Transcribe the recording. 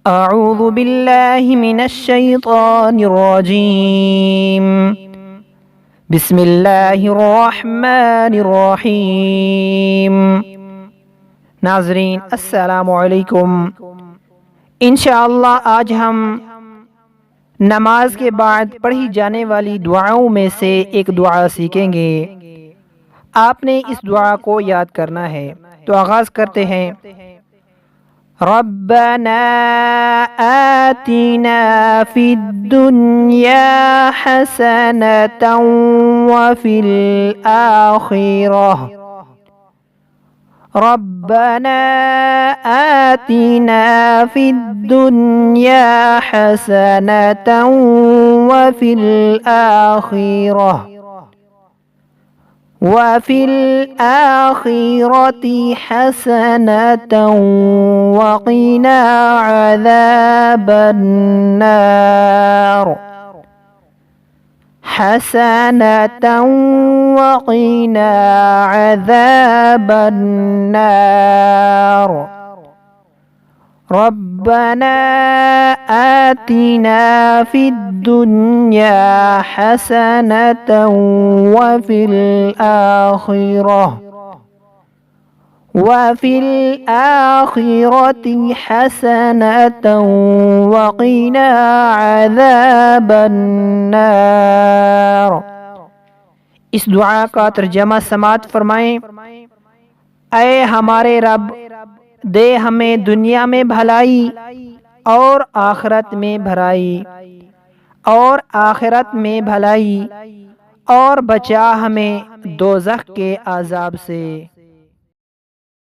अऊज़ु बिल्लाहि मिनश्शैतानिर्रजीम। बिस्मिल्लाहिर्रहमानिर्रहीम। नाज़रीन अस्सलामु अलैकुम। इंशाअल्लाह आज हम नमाज के बाद पढ़ी जाने वाली दुआओं में से एक दुआ सीखेंगे। आपने इस दुआ को याद करना है। तो आगाज़ करते हैं। रब्बना आतिना फिद्दुन्या हसनतन व फिल आखिरह। रब्बना आतिना फिद्दुन्या हसनतन व फिल आखिरह वफ़िल आखिरति हसनतन वक़िना अज़ाबन्नार। हसनतन वक़िना अज़ाबन्नार। रब्बना आतिना फिद्दुन्या हसनतन वफ़िल आखिरति हसनतन वक़िना अज़ाबन्नार। इस दुआ का तर्जमा समाअत फरमाएं। ऐ हमारे रब, दे हमें दुनिया में भलाई और आखिरत में भलाई और बचा हमें दोज़ख के अज़ाब से।